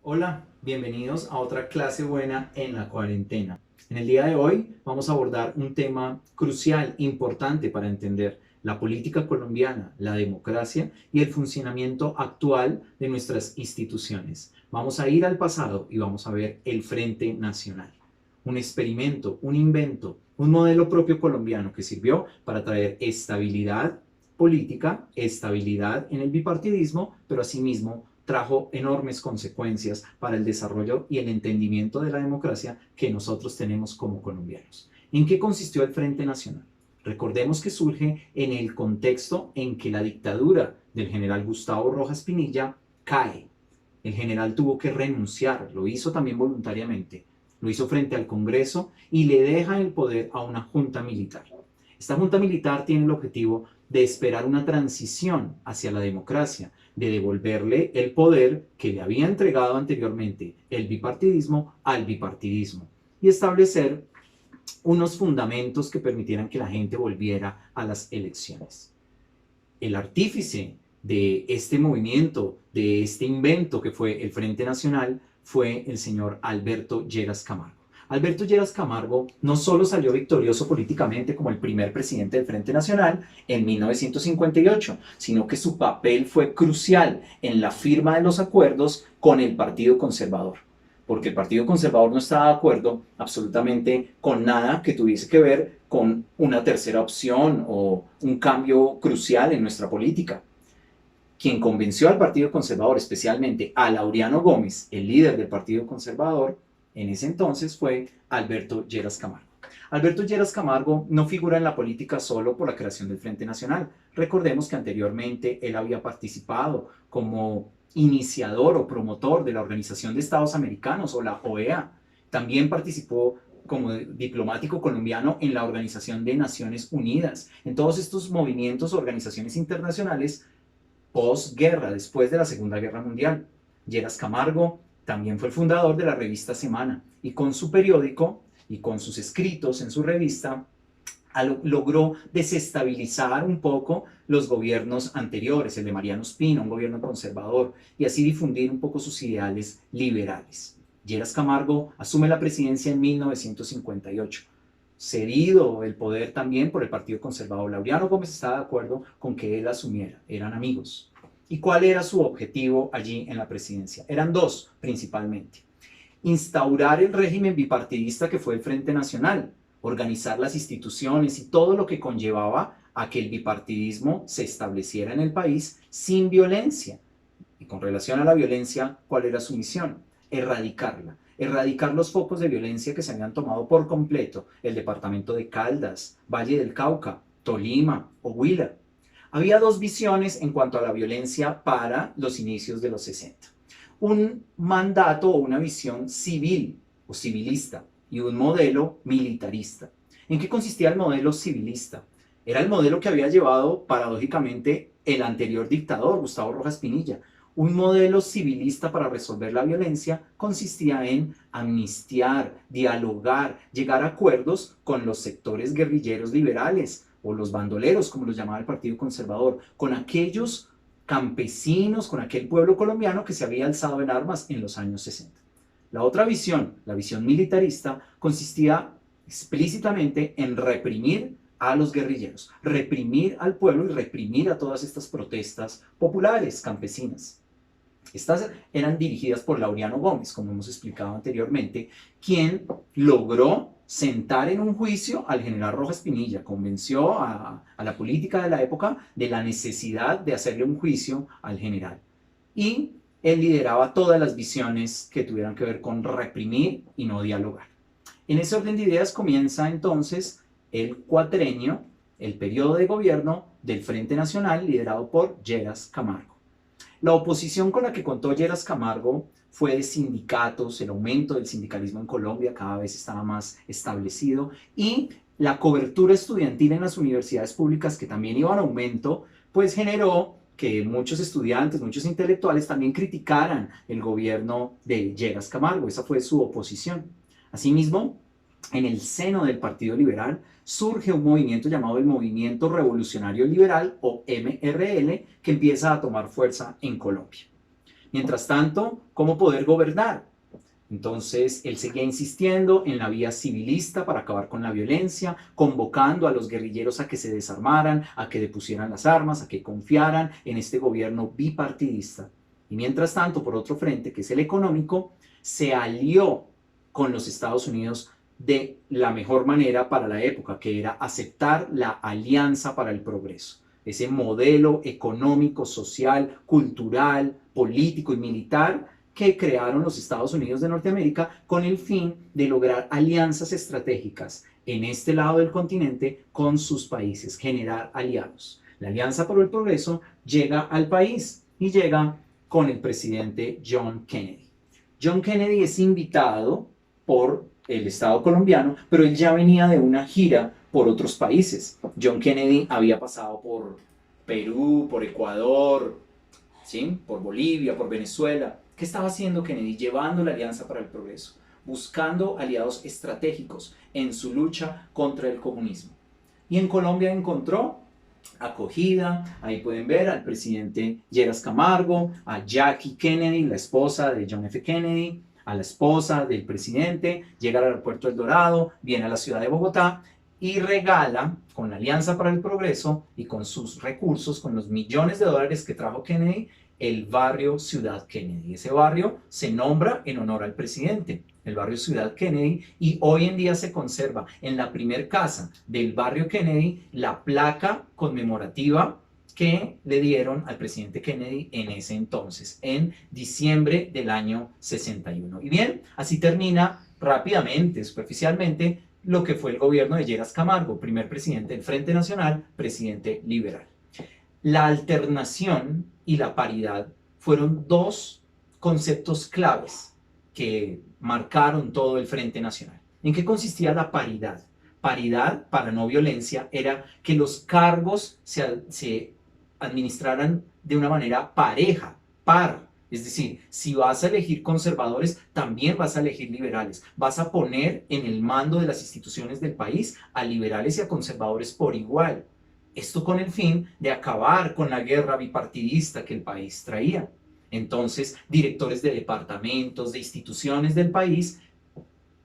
Hola, bienvenidos a otra clase buena en la cuarentena. En el día de hoy vamos a abordar un tema crucial, importante para entender la política colombiana, la democracia y el funcionamiento actual de nuestras instituciones. Vamos a ir al pasado y vamos a ver el Frente Nacional. Un experimento, un invento, un modelo propio colombiano que sirvió para traer estabilidad política, estabilidad en el bipartidismo, pero asimismo trajo enormes consecuencias para el desarrollo y el entendimiento de la democracia que nosotros tenemos como colombianos. ¿En qué consistió el Frente Nacional? Recordemos que surge en el contexto en que la dictadura del general Gustavo Rojas Pinilla cae. El general tuvo que renunciar, lo hizo también voluntariamente, lo hizo frente al Congreso y le deja el poder a una junta militar. Esta junta militar tiene el objetivo de esperar una transición hacia la democracia, de devolverle el poder que le había entregado anteriormente el bipartidismo al bipartidismo y establecer unos fundamentos que permitieran que la gente volviera a las elecciones. El artífice de este movimiento, de este invento que fue el Frente Nacional, fue el señor Alberto Lleras Camargo. Alberto Lleras Camargo no solo salió victorioso políticamente como el primer presidente del Frente Nacional en 1958, sino que su papel fue crucial en la firma de los acuerdos con el Partido Conservador, porque el Partido Conservador no estaba de acuerdo absolutamente con nada que tuviese que ver con una tercera opción o un cambio crucial en nuestra política. Quien convenció al Partido Conservador, especialmente a Laureano Gómez, el líder del Partido Conservador, en ese entonces fue Alberto Lleras Camargo. Alberto Lleras Camargo no figura en la política solo por la creación del Frente Nacional. Recordemos que anteriormente él había participado como iniciador o promotor de la Organización de Estados Americanos o la OEA. También participó como diplomático colombiano en la Organización de Naciones Unidas. En todos estos movimientos o organizaciones internacionales posguerra, después de la Segunda Guerra Mundial. Lleras Camargo también fue el fundador de la revista Semana y con su periódico y con sus escritos en su revista logró desestabilizar un poco los gobiernos anteriores, el de Mariano Ospina, un gobierno conservador, y así difundir un poco sus ideales liberales. Lleras Camargo asume la presidencia en 1958. Cedido el poder también por el Partido Conservador, Laureano Gómez estaba de acuerdo con que él asumiera, eran amigos. ¿Y cuál era su objetivo allí en la presidencia? Eran dos principalmente. Instaurar el régimen bipartidista que fue el Frente Nacional, organizar las instituciones y todo lo que conllevaba a que el bipartidismo se estableciera en el país sin violencia. Y con relación a la violencia, ¿cuál era su misión? Erradicarla. Erradicar los focos de violencia que se habían tomado por completo el departamento de Caldas, Valle del Cauca, Tolima o Huila. Había dos visiones en cuanto a la violencia para los inicios de los 60. Un mandato o una visión civil o civilista y un modelo militarista. ¿En qué consistía el modelo civilista? Era el modelo que había llevado paradójicamente el anterior dictador, Gustavo Rojas Pinilla. Un modelo civilista para resolver la violencia consistía en amnistiar, dialogar, llegar a acuerdos con los sectores guerrilleros liberales o los bandoleros, como los llamaba el Partido Conservador, con aquellos campesinos, con aquel pueblo colombiano que se había alzado en armas en los años 60. La otra visión, la visión militarista, consistía explícitamente en reprimir a los guerrilleros, reprimir al pueblo y reprimir a todas estas protestas populares, campesinas. Estas eran dirigidas por Laureano Gómez, como hemos explicado anteriormente, quien logró sentar en un juicio al general Rojas Pinilla, convenció a la política de la época de la necesidad de hacerle un juicio al general. Y él lideraba todas las visiones que tuvieran que ver con reprimir y no dialogar. En ese orden de ideas comienza entonces el cuatrenio, el periodo de gobierno del Frente Nacional liderado por Lleras Camargo. La oposición con la que contó Lleras Camargo fue de sindicatos, el aumento del sindicalismo en Colombia cada vez estaba más establecido y la cobertura estudiantil en las universidades públicas, que también iba en aumento, pues generó que muchos estudiantes, muchos intelectuales también criticaran el gobierno de Lleras Camargo. Esa fue su oposición. Asimismo, en el seno del Partido Liberal surge un movimiento llamado el Movimiento Revolucionario Liberal o MRL que empieza a tomar fuerza en Colombia. Mientras tanto, ¿cómo poder gobernar? Entonces, él seguía insistiendo en la vía civilista para acabar con la violencia, convocando a los guerrilleros a que se desarmaran, a que depusieran las armas, a que confiaran en este gobierno bipartidista. Y mientras tanto, por otro frente, que es el económico, se alió con los Estados Unidos de la mejor manera para la época, que era aceptar la Alianza para el Progreso. Ese modelo económico, social, cultural, político y militar que crearon los Estados Unidos de Norteamérica con el fin de lograr alianzas estratégicas en este lado del continente con sus países, generar aliados. La Alianza por el Progreso llega al país y llega con el presidente John Kennedy. John Kennedy es invitado por el Estado colombiano, pero él ya venía de una gira por otros países. John Kennedy había pasado por Perú, por Ecuador, ¿sí? Por Bolivia, por Venezuela. ¿Qué estaba haciendo Kennedy? Llevando la Alianza para el Progreso, buscando aliados estratégicos en su lucha contra el comunismo. Y en Colombia encontró acogida, ahí pueden ver al presidente Lleras Camargo, a Jackie Kennedy, la esposa de John F. Kennedy, a la esposa del presidente, llega al aeropuerto El Dorado, viene a la ciudad de Bogotá y regala con la Alianza para el Progreso y con sus recursos, con los millones de dólares que trajo Kennedy, el barrio Ciudad Kennedy. Ese barrio se nombra en honor al presidente, el barrio Ciudad Kennedy, y hoy en día se conserva en la primer casa del barrio Kennedy la placa conmemorativa que le dieron al presidente Kennedy en ese entonces, en diciembre del año 61. Y bien, así termina rápidamente, superficialmente, lo que fue el gobierno de Lleras Camargo, primer presidente del Frente Nacional, presidente liberal. La alternación y la paridad fueron dos conceptos claves que marcaron todo el Frente Nacional. ¿En qué consistía la paridad? Paridad para no violencia era que los cargos se administraran de una manera pareja, par. Es decir, si vas a elegir conservadores, también vas a elegir liberales. Vas a poner en el mando de las instituciones del país a liberales y a conservadores por igual. Esto con el fin de acabar con la guerra bipartidista que el país traía. Entonces, directores de departamentos, de instituciones del país,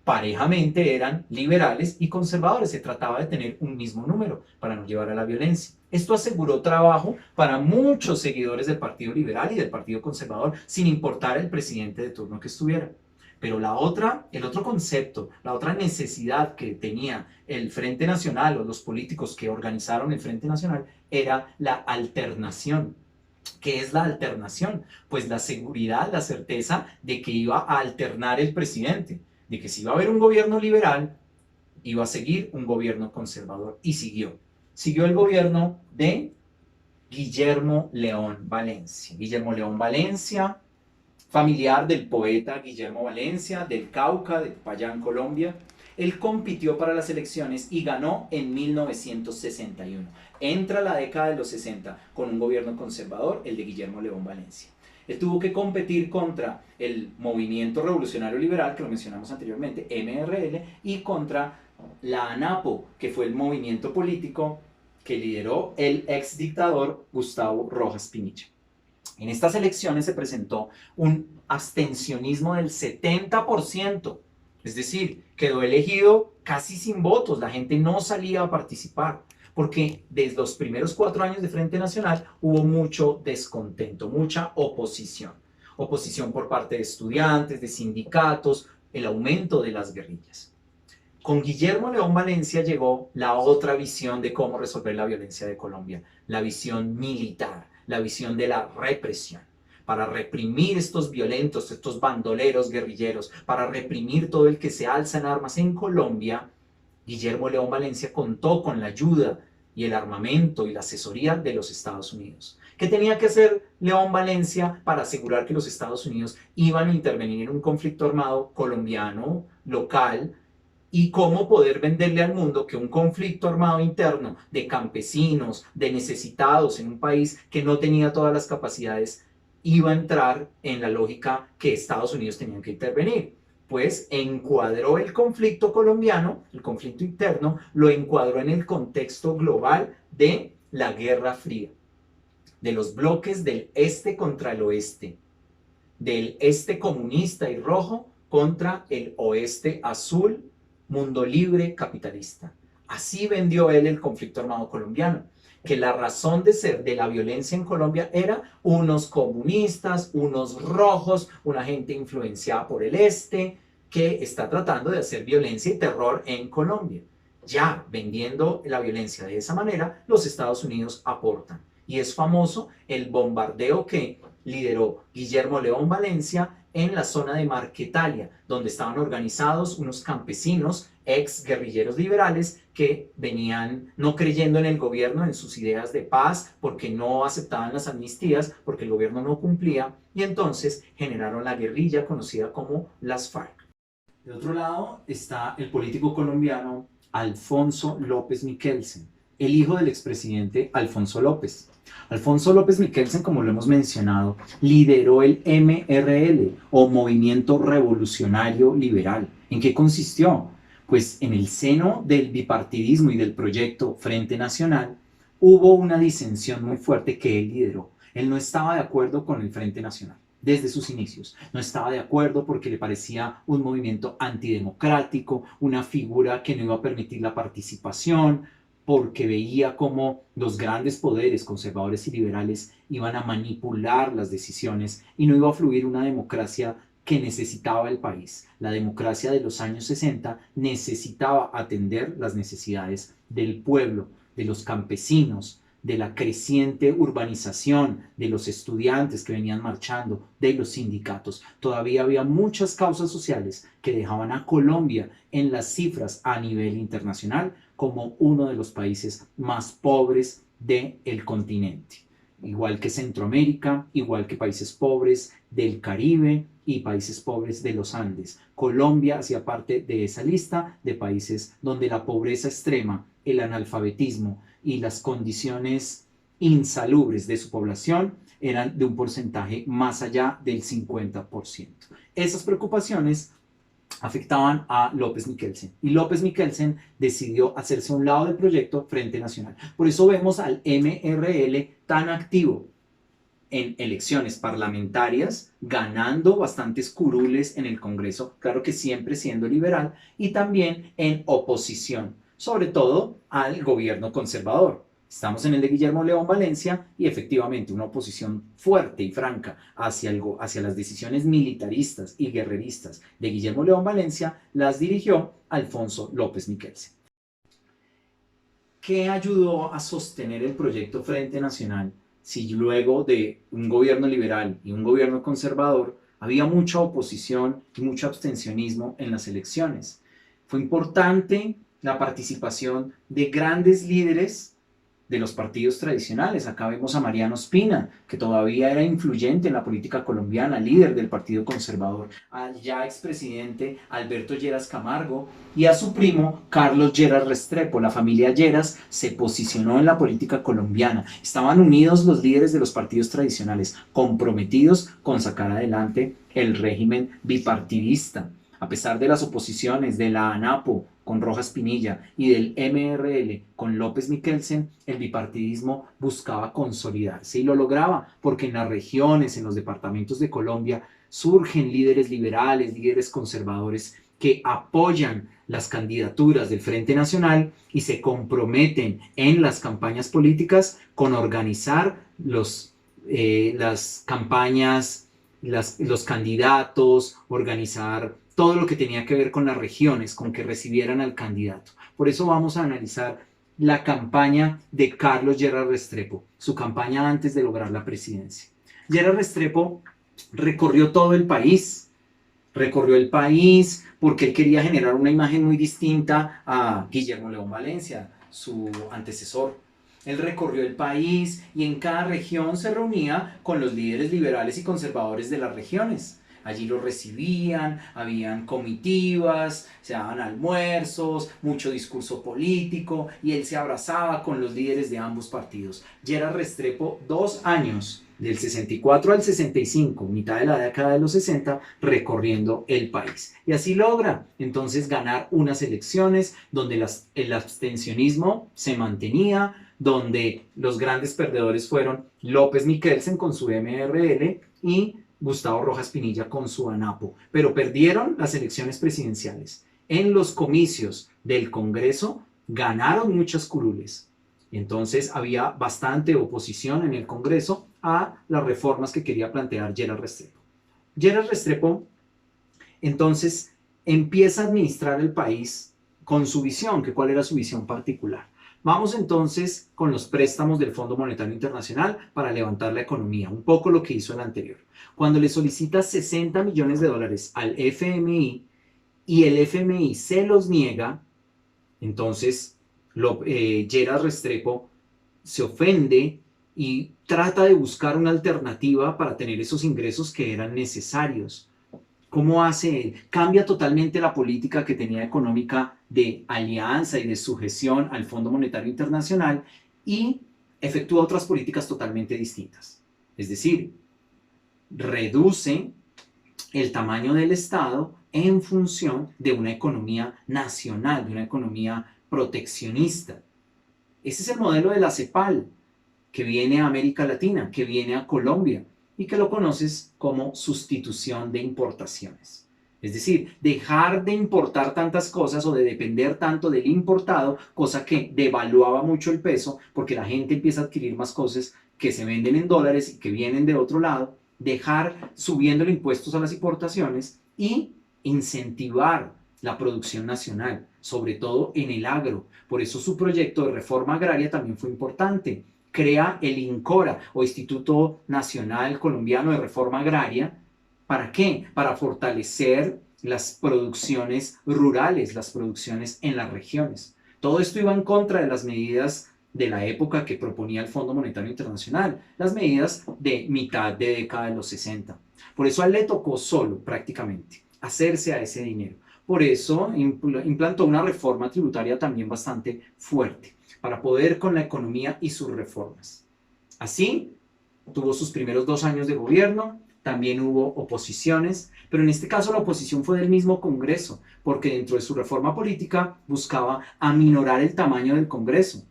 parejamente eran liberales y conservadores. Se trataba de tener un mismo número para no llevar a la violencia. Esto aseguró trabajo para muchos seguidores del Partido Liberal y del Partido Conservador, sin importar el presidente de turno que estuviera. Pero el otro concepto, la otra necesidad que tenía el Frente Nacional o los políticos que organizaron el Frente Nacional era la alternación. ¿Qué es la alternación? Pues la seguridad, la certeza de que iba a alternar el presidente, de que si iba a haber un gobierno liberal, iba a seguir un gobierno conservador. Y siguió. Siguió el gobierno de Guillermo León Valencia. Guillermo León Valencia, familiar del poeta Guillermo Valencia, del Cauca, de Payán, Colombia. Él compitió para las elecciones y ganó en 1961. Entra la década de los 60 con un gobierno conservador, el de Guillermo León Valencia. Él tuvo que competir contra el Movimiento Revolucionario Liberal, que lo mencionamos anteriormente, MRL, y contra la ANAPO, que fue el movimiento político que lideró el ex dictador Gustavo Rojas Pinilla. En estas elecciones se presentó un abstencionismo del 70%, es decir, quedó elegido casi sin votos, la gente no salía a participar, porque desde los primeros 4 años de Frente Nacional hubo mucho descontento, mucha oposición. Oposición por parte de estudiantes, de sindicatos, el aumento de las guerrillas. Con Guillermo León Valencia llegó la otra visión de cómo resolver la violencia de Colombia, la visión militar, la visión de la represión. Para reprimir estos violentos, estos bandoleros guerrilleros, para reprimir todo el que se alza en armas en Colombia, Guillermo León Valencia contó con la ayuda y el armamento y la asesoría de los Estados Unidos. ¿Qué tenía que hacer León Valencia para asegurar que los Estados Unidos iban a intervenir en un conflicto armado colombiano, local, y cómo poder venderle al mundo que un conflicto armado interno de campesinos, de necesitados en un país que no tenía todas las capacidades, iba a entrar en la lógica que Estados Unidos tenía que intervenir? Pues encuadró el conflicto colombiano, el conflicto interno, lo encuadró en el contexto global de la Guerra Fría, de los bloques del este contra el oeste. del este comunista y rojo contra el oeste azul, mundo libre capitalista. Así vendió él el conflicto armado colombiano, que la razón de ser de la violencia en Colombia era unos comunistas, unos rojos, una gente influenciada por el este, que está tratando de hacer violencia y terror en Colombia. Ya vendiendo la violencia de esa manera, los Estados Unidos aportan. Y es famoso el bombardeo que lideró Guillermo León Valencia en la zona de Marquetalia, donde estaban organizados unos campesinos, ex guerrilleros liberales, que venían no creyendo en el gobierno, en sus ideas de paz, porque no aceptaban las amnistías, porque el gobierno no cumplía, y entonces generaron la guerrilla conocida como las FARC. De otro lado está el político colombiano Alfonso López Miquelsen, el hijo del expresidente Alfonso López. Alfonso López Miquelsen, como lo hemos mencionado, lideró el MRL o Movimiento Revolucionario Liberal. ¿En qué consistió? Pues en el seno del bipartidismo y del proyecto Frente Nacional hubo una disensión muy fuerte que él lideró. Él no estaba de acuerdo con el Frente Nacional desde sus inicios. No estaba de acuerdo porque le parecía un movimiento antidemocrático, una figura que no iba a permitir la participación, porque veía cómo los grandes poderes conservadores y liberales iban a manipular las decisiones y no iba a fluir una democracia que necesitaba el país. La democracia de los años 60 necesitaba atender las necesidades del pueblo, de los campesinos, de la creciente urbanización, de los estudiantes que venían marchando, de los sindicatos. Todavía había muchas causas sociales que dejaban a Colombia en las cifras a nivel internacional como uno de los países más pobres del continente. Igual que Centroamérica, igual que países pobres del Caribe y países pobres de los Andes. Colombia hacía parte de esa lista de países donde la pobreza extrema, el analfabetismo y las condiciones insalubres de su población eran de un porcentaje más allá del 50%. Esas preocupaciones afectaban a López Miquelsen y López Miquelsen decidió hacerse a un lado del proyecto Frente Nacional. Por eso vemos al MRL tan activo en elecciones parlamentarias, ganando bastantes curules en el Congreso, claro que siempre siendo liberal, y también en oposición, sobre todo al gobierno conservador. Estamos en el de Guillermo León Valencia y efectivamente una oposición fuerte y franca hacia las decisiones militaristas y guerreristas de Guillermo León Valencia las dirigió Alfonso López Miquelsen. ¿Qué ayudó a sostener el proyecto Frente Nacional si luego de un gobierno liberal y un gobierno conservador había mucha oposición y mucho abstencionismo en las elecciones? Fue importante la participación de grandes líderes de los partidos tradicionales. Acá vemos a Mariano Ospina, que todavía era influyente en la política colombiana, líder del Partido Conservador, al ya expresidente Alberto Lleras Camargo y a su primo Carlos Lleras Restrepo. La familia Lleras se posicionó en la política colombiana. Estaban unidos los líderes de los partidos tradicionales, comprometidos con sacar adelante el régimen bipartidista. A pesar de las oposiciones de la ANAPO con Rojas Pinilla y del MRL con López Miquelsen, el bipartidismo buscaba consolidarse y lo lograba porque en las regiones, en los departamentos de Colombia, surgen líderes liberales, líderes conservadores que apoyan las candidaturas del Frente Nacional y se comprometen en las campañas políticas con organizar las campañas, los candidatos, organizar todo lo que tenía que ver con las regiones, con que recibieran al candidato. Por eso vamos a analizar la campaña de Carlos Lleras Restrepo, su campaña antes de lograr la presidencia. Lleras Restrepo recorrió todo el país, porque él quería generar una imagen muy distinta a Guillermo León Valencia, su antecesor. Él recorrió el país y en cada región se reunía con los líderes liberales y conservadores de las regiones. Allí lo recibían, habían comitivas, se daban almuerzos, mucho discurso político y él se abrazaba con los líderes de ambos partidos. Lleras Restrepo, 2 años, del 64 al 65, mitad de la década de los 60, recorriendo el país. Y así logra entonces ganar unas elecciones donde el abstencionismo se mantenía, donde los grandes perdedores fueron López Miquelsen con su MRL y Gustavo Rojas Pinilla con su ANAPO, pero perdieron las elecciones presidenciales. En los comicios del Congreso ganaron muchas curules. Entonces había bastante oposición en el Congreso a las reformas que quería plantear Gerald Restrepo. Gerald Restrepo entonces empieza a administrar el país con su visión, que cuál era su visión particular. Vamos entonces con los préstamos del Fondo Monetario Internacional para levantar la economía, un poco lo que hizo el anterior. Cuando le solicita 60 millones de dólares al FMI y el FMI se los niega, entonces Gerald Restrepo se ofende y trata de buscar una alternativa para tener esos ingresos que eran necesarios. ¿Cómo hace él? Cambia totalmente la política que tenía económica de alianza y de sujeción al Fondo Monetario Internacional y efectúa otras políticas totalmente distintas. Es decir, reduce el tamaño del Estado en función de una economía nacional, de una economía proteccionista. Ese es el modelo de la CEPAL, que viene a América Latina, que viene a Colombia, y que lo conoces como sustitución de importaciones. Es decir, dejar de importar tantas cosas o de depender tanto del importado, cosa que devaluaba mucho el peso, porque la gente empieza a adquirir más cosas que se venden en dólares y que vienen de otro lado, dejar subiendo los impuestos a las importaciones y incentivar la producción nacional, sobre todo en el agro. Por eso su proyecto de reforma agraria también fue importante. Crea el INCORA o Instituto Nacional Colombiano de Reforma Agraria. ¿Para qué? Para fortalecer las producciones rurales, las producciones en las regiones. Todo esto iba en contra de las medidas de la época que proponía el Fondo Monetario Internacional, las medidas de mitad de década de los 60. Por eso a él le tocó solo, prácticamente, hacerse a ese dinero. Por eso implantó una reforma tributaria también bastante fuerte, para poder con la economía y sus reformas. Así, tuvo sus primeros 2 años de gobierno, también hubo oposiciones, pero en este caso la oposición fue del mismo Congreso, porque dentro de su reforma política buscaba aminorar el tamaño del Congreso.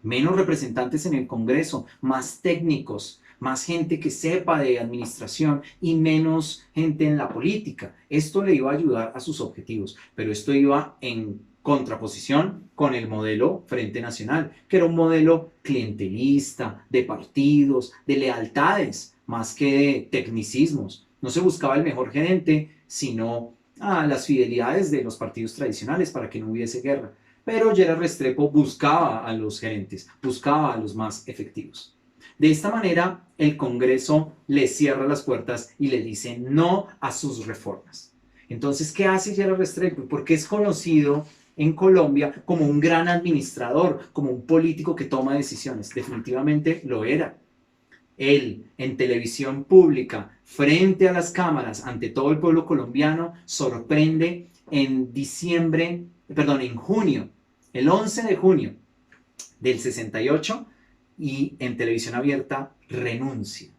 Menos representantes en el Congreso, más técnicos, más gente que sepa de administración y menos gente en la política. Esto le iba a ayudar a sus objetivos, pero esto iba en contraposición con el modelo Frente Nacional, que era un modelo clientelista, de partidos, de lealtades, más que de tecnicismos. No se buscaba el mejor gerente, sino las fidelidades de los partidos tradicionales para que no hubiese guerra. Pero Gerald Restrepo buscaba a los gerentes, buscaba a los más efectivos. De esta manera, el Congreso le cierra las puertas y le dice no a sus reformas. Entonces, ¿qué hace Gerald Restrepo? Porque es conocido en Colombia como un gran administrador, como un político que toma decisiones. Definitivamente lo era. Él, en televisión pública, frente a las cámaras, ante todo el pueblo colombiano, sorprende en junio, el 11 de junio del 68, y en televisión abierta renuncia.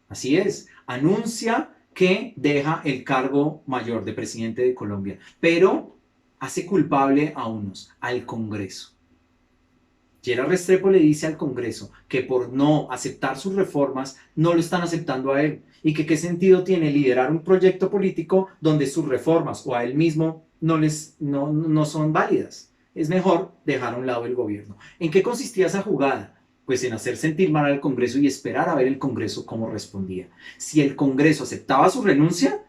Así es, anuncia que deja el cargo mayor de presidente de Colombia, pero hace culpable a unos, al Congreso. Gerald Restrepo le dice al Congreso que por no aceptar sus reformas no lo están aceptando a él y que qué sentido tiene liderar un proyecto político donde sus reformas o a él mismo no son válidas. Es mejor dejar a un lado el gobierno. ¿En qué consistía esa jugada? Pues en hacer sentir mal al Congreso y esperar a ver el Congreso cómo respondía. Si el Congreso aceptaba su renuncia,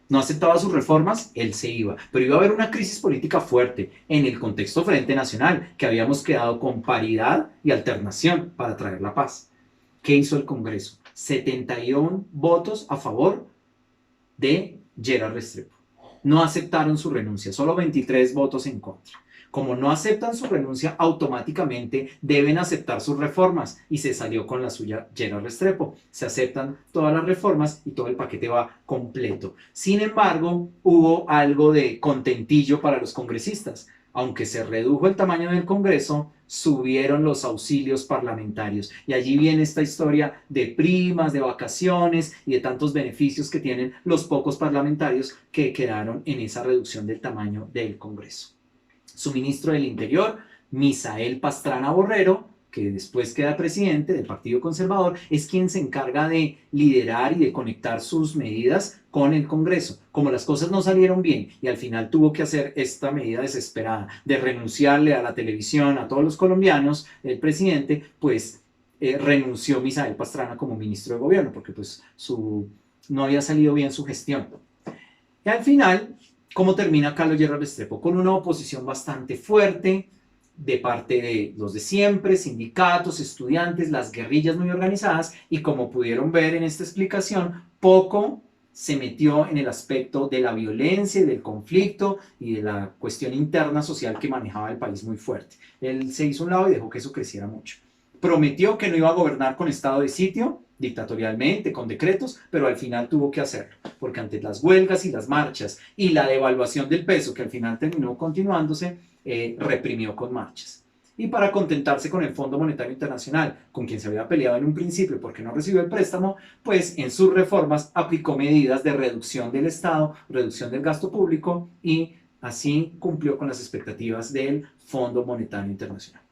no aceptaba sus reformas, él se iba. Pero iba a haber una crisis política fuerte en el contexto Frente Nacional, que habíamos quedado con paridad y alternación para traer la paz. ¿Qué hizo el Congreso? 71 votos a favor de Gerald Restrepo. No aceptaron su renuncia, solo 23 votos en contra. Como no aceptan su renuncia, automáticamente deben aceptar sus reformas y se salió con la suya Gerald Restrepo. Se aceptan todas las reformas y todo el paquete va completo. Sin embargo, hubo algo de contentillo para los congresistas. Aunque se redujo el tamaño del Congreso, subieron los auxilios parlamentarios. Y allí viene esta historia de primas, de vacaciones y de tantos beneficios que tienen los pocos parlamentarios que quedaron en esa reducción del tamaño del Congreso. Su ministro del Interior, Misael Pastrana Borrero, que después queda presidente del Partido Conservador, es quien se encarga de liderar y de conectar sus medidas con el Congreso. Como las cosas no salieron bien y al final tuvo que hacer esta medida desesperada de renunciarle a la televisión, a todos los colombianos, el presidente, pues renunció Misael Pastrana como ministro de gobierno, porque pues no había salido bien su gestión. Y al final, ¿cómo termina Carlos Lleras Restrepo? Con una oposición bastante fuerte de parte de los de siempre, sindicatos, estudiantes, las guerrillas muy organizadas, y como pudieron ver en esta explicación, poco se metió en el aspecto de la violencia y del conflicto y de la cuestión interna social que manejaba el país muy fuerte. Él se hizo a un lado y dejó que eso creciera mucho. Prometió que no iba a gobernar con estado de sitio, dictatorialmente, con decretos, pero al final tuvo que hacerlo, porque ante las huelgas y las marchas y la devaluación del peso, que al final terminó continuándose, reprimió con marchas. Y para contentarse con el Fondo Monetario Internacional, con quien se había peleado en un principio porque no recibió el préstamo, pues en sus reformas aplicó medidas de reducción del Estado, reducción del gasto público, y así cumplió con las expectativas del Fondo Monetario Internacional.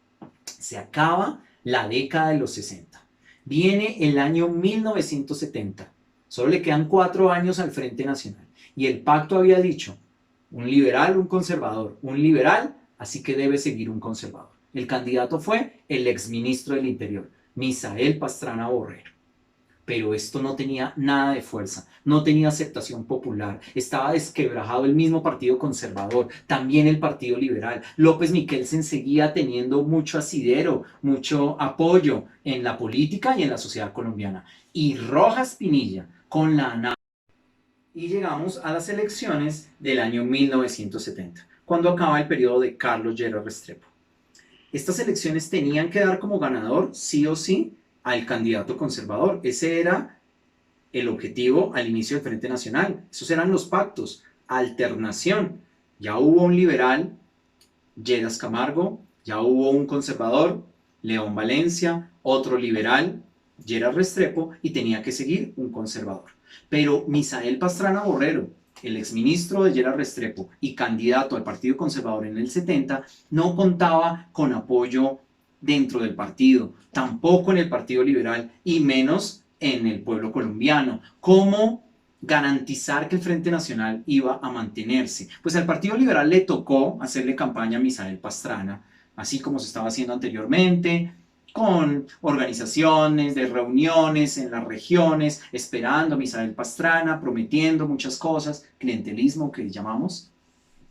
Se acaba la década de los 60. Viene el año 1970. Solo le quedan 4 años al Frente Nacional. Y el pacto había dicho, un liberal, un conservador. Un liberal, así que debe seguir un conservador. El candidato fue el exministro del Interior, Misael Pastrana Borrero. Pero esto no tenía nada de fuerza, no tenía aceptación popular, estaba desquebrajado el mismo Partido Conservador, también el Partido Liberal. López Miquelsen seguía teniendo mucho asidero, mucho apoyo en la política y en la sociedad colombiana. Y Rojas Pinilla con la ANAP. Y llegamos a las elecciones del año 1970, cuando acaba el periodo de Carlos Lleras Restrepo. Estas elecciones tenían que dar como ganador, sí o sí, al candidato conservador. Ese era el objetivo al inicio del Frente Nacional. Esos eran los pactos. Alternación. Ya hubo un liberal, Lleras Camargo, ya hubo un conservador, León Valencia, otro liberal, Lleras Restrepo, y tenía que seguir un conservador. Pero Misael Pastrana Borrero, el exministro de Lleras Restrepo y candidato al Partido Conservador en el 70, no contaba con apoyo dentro del partido, tampoco en el Partido Liberal y menos en el pueblo colombiano. ¿Cómo garantizar que el Frente Nacional iba a mantenerse? Pues al Partido Liberal le tocó hacerle campaña a Misael Pastrana, así como se estaba haciendo anteriormente, con organizaciones de reuniones en las regiones, esperando a Misael Pastrana, prometiendo muchas cosas, clientelismo que llamamos.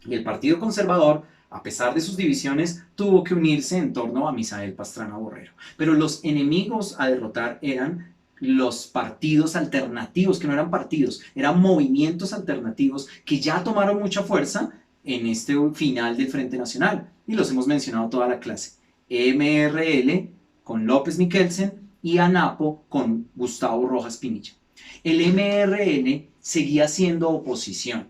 Y el Partido Conservador, a pesar de sus divisiones, tuvo que unirse en torno a Misael Pastrana Borrero. Pero los enemigos a derrotar eran los partidos alternativos, que no eran partidos, eran movimientos alternativos que ya tomaron mucha fuerza en este final del Frente Nacional. Y los hemos mencionado toda la clase. MRL con López Miquelsen y ANAPO con Gustavo Rojas Pinilla. El MRL seguía siendo oposición,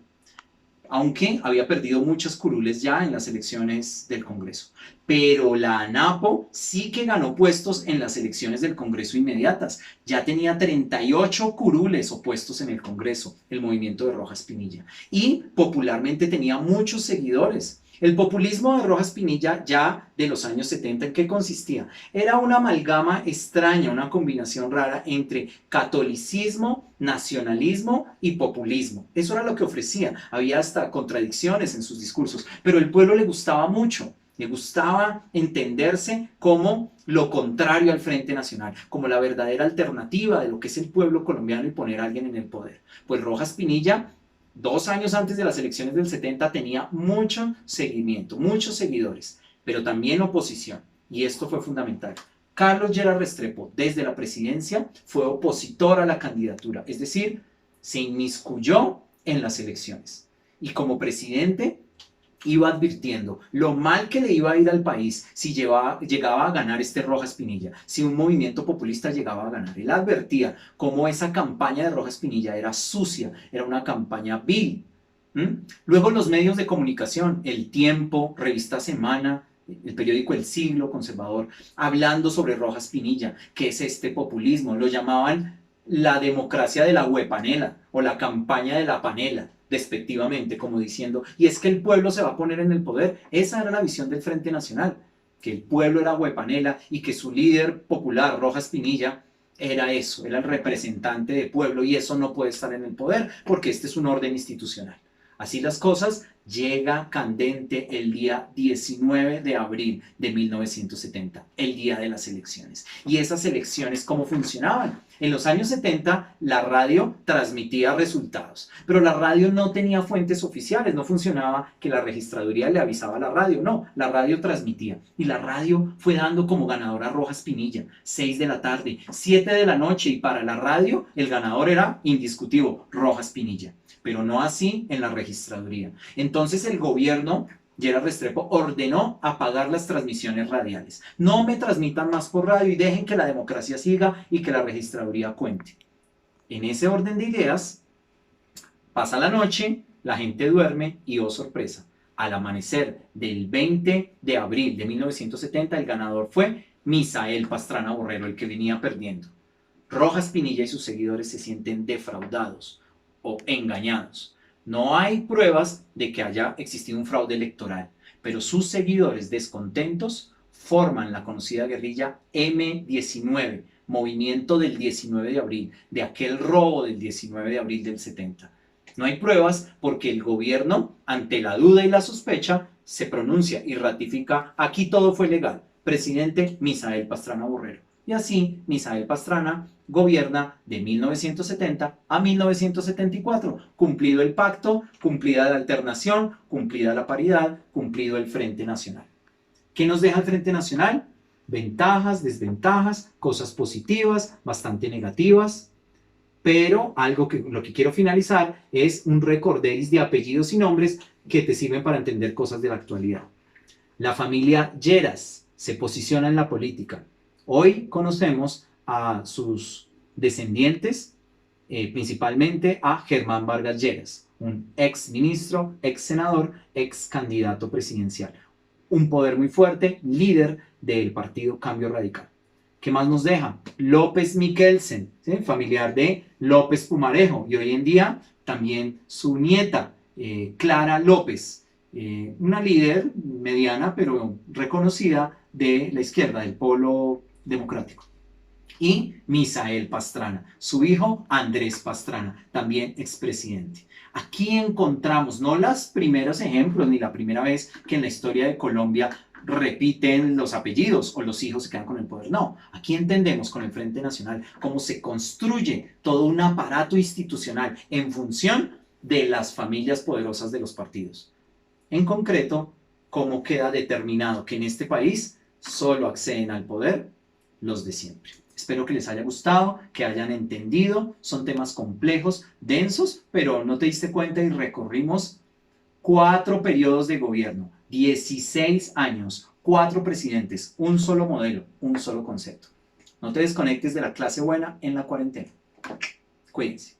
aunque había perdido muchas curules ya en las elecciones del Congreso. Pero la ANAPO sí que ganó puestos en las elecciones del Congreso inmediatas. Ya tenía 38 curules o puestos en el Congreso, el movimiento de Rojas Pinilla. Y popularmente tenía muchos seguidores. El populismo de Rojas Pinilla ya de los años 70, ¿en qué consistía? Era una amalgama extraña, una combinación rara entre catolicismo, nacionalismo y populismo. Eso era lo que ofrecía. Había hasta contradicciones en sus discursos, pero el pueblo le gustaba mucho. Le gustaba entenderse como lo contrario al Frente Nacional, como la verdadera alternativa de lo que es el pueblo colombiano y poner a alguien en el poder. Pues Rojas Pinilla, 2 años antes de las elecciones del 70, tenía mucho seguimiento, muchos seguidores, pero también oposición, y esto fue fundamental. Carlos Lleras Restrepo, desde la presidencia, fue opositor a la candidatura, es decir, se inmiscuyó en las elecciones. Y como presidente, iba advirtiendo lo mal que le iba a ir al país si llegaba a ganar este Rojas Pinilla, si un movimiento populista llegaba a ganar. Él advertía cómo esa campaña de Rojas Pinilla era sucia, era una campaña vil. Luego los medios de comunicación, El Tiempo, Revista Semana, el periódico El Siglo, conservador, hablando sobre Rojas Pinilla, que es este populismo, lo llamaban la democracia de la huepanela o la campaña de la panela, despectivamente, como diciendo, y es que el pueblo se va a poner en el poder. Esa era la visión del Frente Nacional. que el pueblo era huepanela y que su líder popular, Rojas Pinilla, era eso, era el representante del pueblo y eso no puede estar en el poder porque este es un orden institucional. Así las cosas, llega candente el día 19 de abril de 1970, el día de las elecciones. ¿Y esas elecciones cómo funcionaban? En los años 70 la radio transmitía resultados, pero la radio no tenía fuentes oficiales, no funcionaba que la registraduría le avisaba a la radio, no, la radio transmitía. Y la radio fue dando como ganadora a Rojas Pinilla, 6 de la tarde, 7 de la noche, y para la radio el ganador era indiscutivo, Rojas Pinilla, pero no así en la registraduría. Entonces el gobierno, Gerard Restrepo, ordenó apagar las transmisiones radiales. No me transmitan más por radio y dejen que la democracia siga y que la registraduría cuente. En ese orden de ideas, pasa la noche, la gente duerme y, oh sorpresa, al amanecer del 20 de abril de 1970 el ganador fue Misael Pastrana Borrero, el que venía perdiendo. Rojas Pinilla y sus seguidores se sienten defraudados o engañados. No hay pruebas de que haya existido un fraude electoral, pero sus seguidores descontentos forman la conocida guerrilla M19, movimiento del 19 de abril, de aquel robo del 19 de abril del 70. No hay pruebas porque el gobierno, ante la duda y la sospecha, se pronuncia y ratifica: aquí todo fue legal, presidente Misael Pastrana Borrero. Y así Misael Pastrana gobierna de 1970 a 1974, cumplido el pacto, cumplida la alternación, cumplida la paridad, cumplido el Frente Nacional. ¿Qué nos deja el Frente Nacional? Ventajas, desventajas, cosas positivas, bastante negativas, pero lo que quiero finalizar es un recorderis de apellidos y nombres que te sirven para entender cosas de la actualidad. La familia Lleras se posiciona en la política. Hoy conocemos a sus descendientes, principalmente a Germán Vargas Lleras, un ex ministro, ex senador, ex candidato presidencial. Un poder muy fuerte, líder del partido Cambio Radical. ¿Qué más nos deja? López Miquelsen, ¿sí? Familiar de López Pumarejo, y hoy en día también su nieta, Clara López, una líder mediana pero reconocida de la izquierda, del polo democrático. Y Misael Pastrana, su hijo Andrés Pastrana, también expresidente. Aquí encontramos no los primeros ejemplos ni la primera vez que en la historia de Colombia repiten los apellidos o los hijos se quedan con el poder. No, aquí entendemos con el Frente Nacional cómo se construye todo un aparato institucional en función de las familias poderosas de los partidos. En concreto, cómo queda determinado que en este país solo acceden al poder los de siempre. Espero que les haya gustado, que hayan entendido. Son temas complejos, densos, pero no te diste cuenta y recorrimos 4 periodos de gobierno, 16 años, 4 presidentes, un solo modelo, un solo concepto. No te desconectes de la clase buena en la cuarentena. Cuídense.